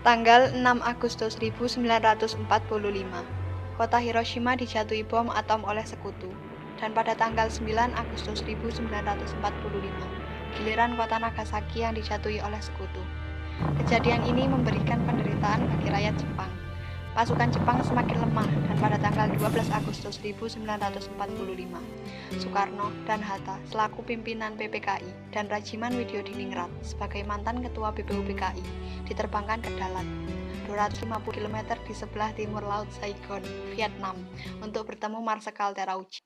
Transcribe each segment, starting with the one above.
Tanggal 6 Agustus 1945, kota Hiroshima dijatuhi bom atom oleh sekutu. Dan pada tanggal 9 Agustus 1945, giliran kota Nagasaki yang dijatuhi oleh sekutu. Kejadian ini memberikan penderitaan bagi rakyat Jepang. Pasukan Jepang semakin lemah dan pada tanggal 12 Agustus 1945, Soekarno dan Hatta selaku pimpinan PPKI dan Rajiman Widyodiningrat sebagai mantan ketua BPUPKI diterbangkan ke Dalat, 250 km di sebelah timur Laut Saigon, Vietnam, untuk bertemu Marsekal Terauchi.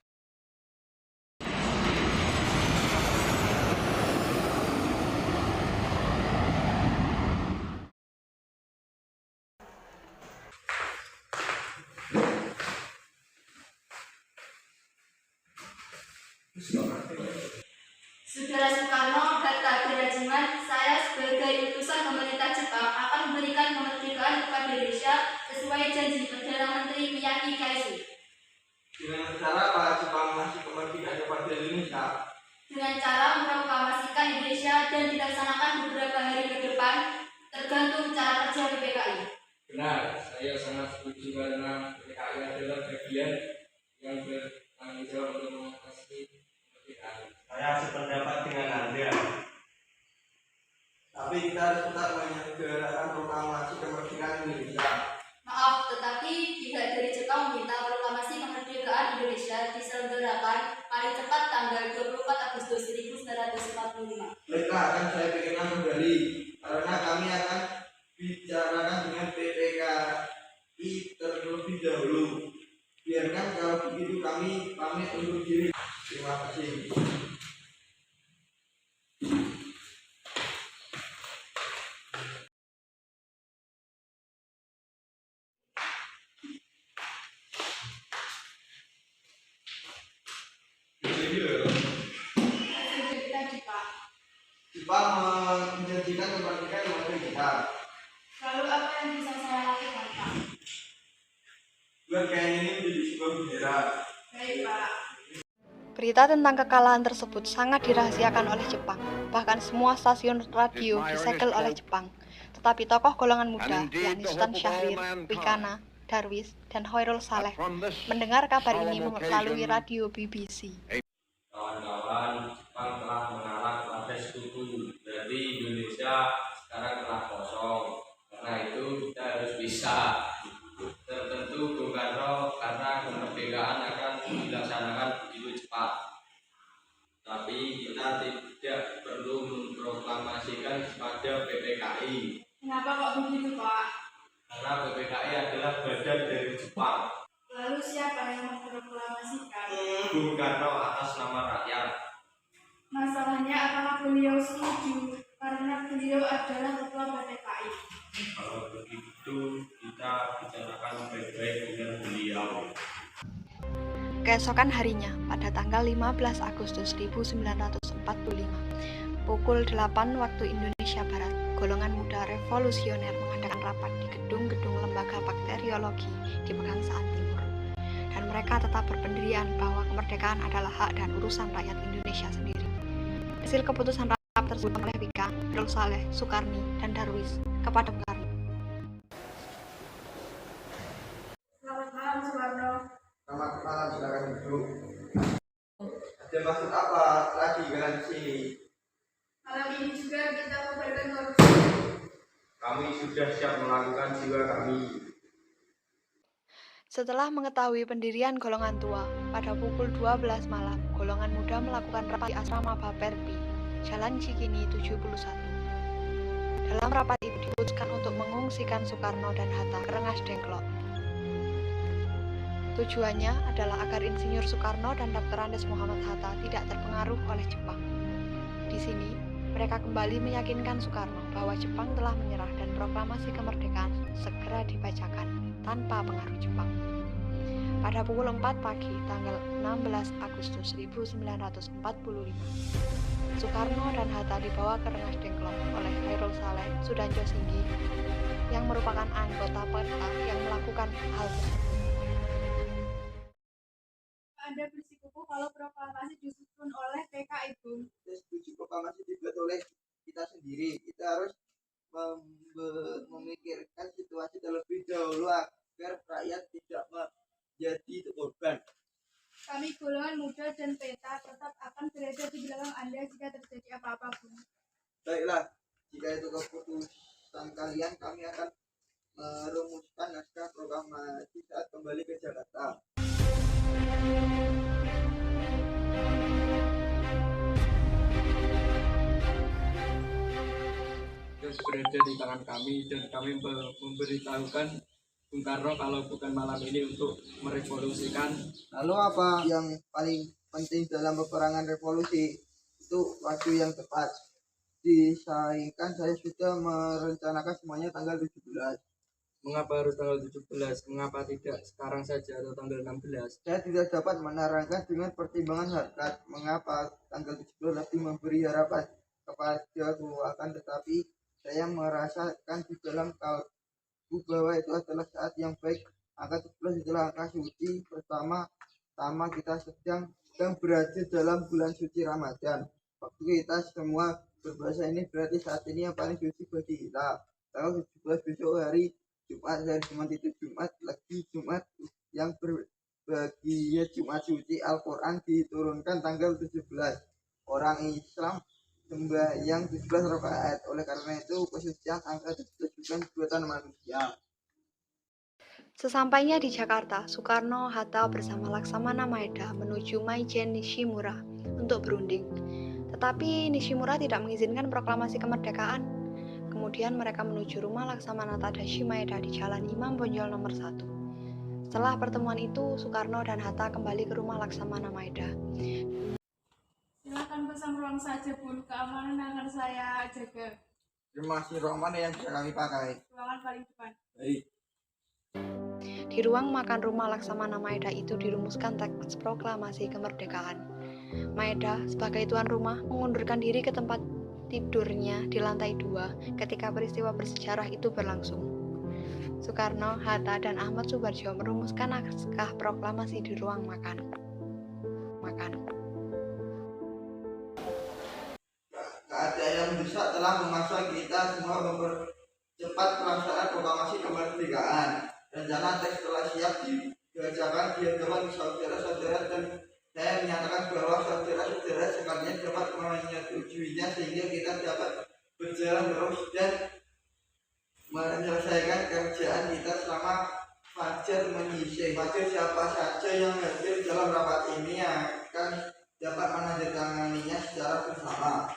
Saudara Soekarno, Hatta, dan Rajiman, saya sebagai utusan pemerintah Jepang akan memberikan kemerdekaan kepada Indonesia sesuai janji Perdana Menteri Miyagi Kaisu. Dengan cara apa Jepang masih kemerdekaan kepada Indonesia? Dengan cara memproklamasikan Indonesia dan dilaksanakan beberapa hari ke depan, tergantung cara kerja PPKI. Benar, saya sangat setuju karena PPKI adalah bagian yang bertanggung jawab untuk mengatasi kemerdekaan. Saya sependapat dengan Anda. Tapi kita harus tetap menyegerakan proklamasi kemerdekaan Indonesia. Maaf, tetapi pihak dari Jepang meminta proklamasi kemerdekaan Indonesia diselenggarakan paling cepat tanggal 24 Agustus 1945. Baiklah, akan saya pikirkan kembali karena kami akan bicarakan dengan PPKI terlebih dahulu. Biarkan kalau begitu kami pamit undur diri. Terima kasih. Jepang menjanjikan kemerdekaan kepada kita. Lalu apa yang bisa saya lakukan, Pak? Buat kain ini menjadi sebuah bendera. Baik, Pak. Berita tentang kekalahan tersebut sangat dirahasiakan oleh Jepang. Bahkan semua stasiun radio disegel oleh Jepang. Tetapi tokoh golongan muda, yakni Sultan Syahrir, Wikana, Darwis, dan Hoirul Saleh, mendengar kabar ini melalui radio BBC. Kawan-kawan, Jepang telah mengalah kepada sekutu. Berarti Indonesia sekarang telah kosong. Karena itu kita harus bisa. Tertentu Bung Karno karena kemerdekaan akan dilaksanakan begitu cepat. Tapi kita tidak perlu memproklamasikan kepada PPKI. Kenapa kok begitu, Pak? Karena PPKI adalah badan dari Jepang. Lalu siapa yang memproklamasikan? Bung Karno atas nama rakyat. Masalahnya apakah beliau setuju? Karena beliau adalah ketua PPKI. Kalau begitu kita bicarakan baik-baik dengan beliau. Keesokan harinya, pada tanggal 15 Agustus 1945, pukul 8 waktu Indonesia Barat, golongan muda revolusioner mengadakan rapat di gedung-gedung lembaga bakteriologi di Pegangsaan Timur. Dan mereka tetap berpendirian bahwa kemerdekaan adalah hak dan urusan rakyat Indonesia sendiri. Hasil keputusan rapat tersebut oleh Wika, Hoirul Saleh, Sukarni, dan Darwis kepada Bung Karno. Selamat malam, Soekarno. Selamat malam, silakan duduk. Ada maksud apa lagi kalian di sini? Malam ini juga kita memperkenalkan korupsi. Kami sudah siap melakukan jiwa kami. Setelah mengetahui pendirian golongan tua, pada pukul 12 malam, golongan muda melakukan rapat di asrama Baperpi, Jalan Cikini 71. Dalam rapat itu diputuskan untuk mengungsikan Soekarno dan Hatta ke Rengas Dengklok. Tujuannya adalah agar Insinyur Soekarno dan Dr. Andes Muhammad Hatta tidak terpengaruh oleh Jepang. Di sini, mereka kembali meyakinkan Soekarno bahwa Jepang telah menyerah dan proklamasi kemerdekaan segera dibacakan tanpa pengaruh Jepang. Pada pukul 4 pagi, tanggal 16 Agustus 1945, Soekarno dan Hatta dibawa ke Rengas Dengklok oleh Hoirul Saleh Sudandjosinggi yang merupakan anggota PETA yang melakukan hal tersebut. Anda bersikukuh kalau proklamasi disusun oleh PKI, Bung. Saya setuju proklamasi dibuat oleh kita sendiri. Kita harus memikirkan situasi terlebih dahulu agar rakyat tidak menjadi korban. Kami golongan muda dan peta tetap akan berada di belakang Anda jika terjadi apa-apa pun. Baiklah, jika itu keputusan kalian, kami akan merumuskan naskah proklamasi saat kembali ke Jakarta. Berada di tangan kami dan kami memberitahukan Bung Karno kalau bukan malam ini untuk merevolusikan. Lalu apa yang paling penting dalam peperangan revolusi? Itu waktu yang tepat. Disayangkan saya sudah merencanakan semuanya tanggal 17. Mengapa harus tanggal 17? Mengapa tidak sekarang saja atau tanggal 16? Saya tidak dapat menerangkan dengan pertimbangan harkat mengapa tanggal 17 lebih memberi harapan kepada akan, tetapi saya merasakan di dalam kalbu bahwa itu adalah saat yang baik. Angka 17 adalah angka suci pertama kita sedang berada dalam bulan suci Ramadan. Waktu kita semua berbahasa ini berarti saat ini yang paling suci bagi kita. Tanggal 17 besok hari Jumat, dari Jumat itu Jumat lagi Jumat yang berbahagia, Jumat suci. Al-Quran diturunkan tanggal 17. Orang Islam sembahyang 17 rakaat. Oleh karena itu kesucian angka 17 bukan buatan manusia. Sesampainya di Jakarta, Soekarno Hatta bersama Laksamana Maeda menuju Maijen Nishimura untuk berunding. Tetapi Nishimura tidak mengizinkan proklamasi kemerdekaan. Kemudian mereka menuju rumah Laksamana Tadashi Maeda di Jalan Imam Bonjol nomor 1. Setelah pertemuan itu, Soekarno dan Hatta kembali ke rumah Laksamana Maeda. Silakan pesan ruang saja, Bun. Keamanan akan saya jaga. Terima kasih, ruang mana yang bisa kami pakai? Ruangan paling depan. Baik. Di ruang makan rumah Laksamana Maeda itu dirumuskan teks proklamasi kemerdekaan. Maeda sebagai tuan rumah mengundurkan diri ke tempat tidurnya di lantai 2 ketika peristiwa bersejarah itu berlangsung. Soekarno, Hatta, dan Ahmad Subarjo merumuskan naskah proklamasi di ruang makan. Keadaan yang mendesak telah memaksa kita semua mempercepat pelaksanaan proklamasi kemerdekaan. Rencana teks telah siap dibacakan di hadapan saudara-saudara dan saya menyatakan bahwa saudara-saudara sekalian dapat menyetujuinya sehingga kita dapat berjalan terus dan menyelesaikan kerjaan kita selama fajar menyisih. Fajar siapa saja yang hadir dalam rapat ini akan dapat menandatanganinya secara bersama.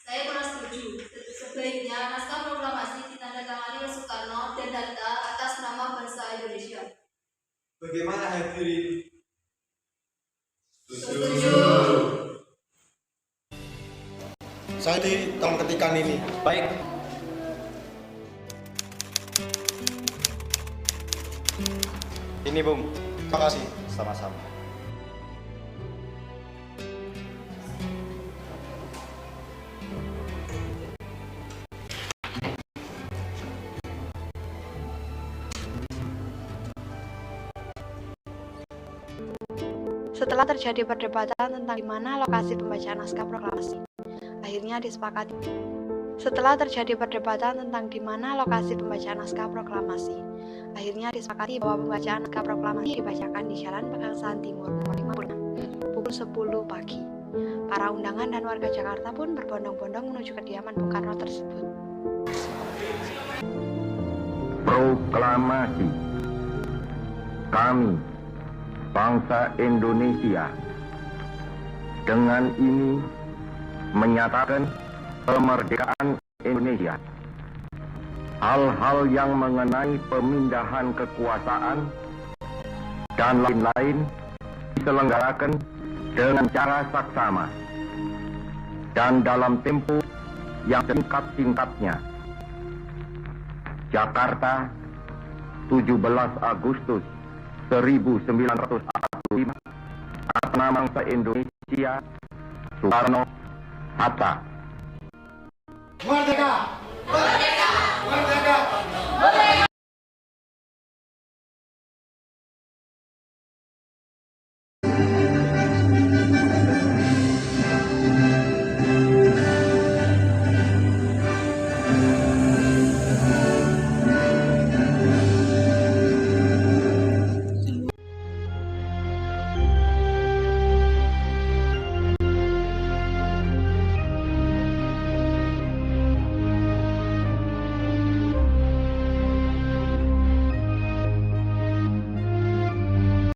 Saya kurang setuju. Sebaiknya naskah proklamasi ditandatangani oleh Soekarno dan Hatta atas nama bangsa Indonesia. Bagaimana hadirin? Setuju. Saya di tolong ketikan ini. Baik. Ini Bung. Terima kasih. Sama-sama. Setelah terjadi perdebatan tentang di mana lokasi pembacaan naskah proklamasi, akhirnya disepakati. Setelah terjadi perdebatan tentang di mana lokasi pembacaan naskah proklamasi, akhirnya disepakati bahwa pembacaan naskah proklamasi dibacakan di Jalan Pegangsaan Timur nomor 56 pukul 10 pagi. Para undangan dan warga Jakarta pun berbondong-bondong menuju kediaman Bung Karno tersebut. Proklamasi. Kami, bangsa Indonesia, dengan ini menyatakan kemerdekaan Indonesia. Hal-hal yang mengenai pemindahan kekuasaan dan lain-lain diselenggarakan dengan cara saksama dan dalam tempo yang singkat-singkatnya. Jakarta, 17 Agustus 1945, atas nama bangsa Indonesia, Soekarno Hatta. Merdeka!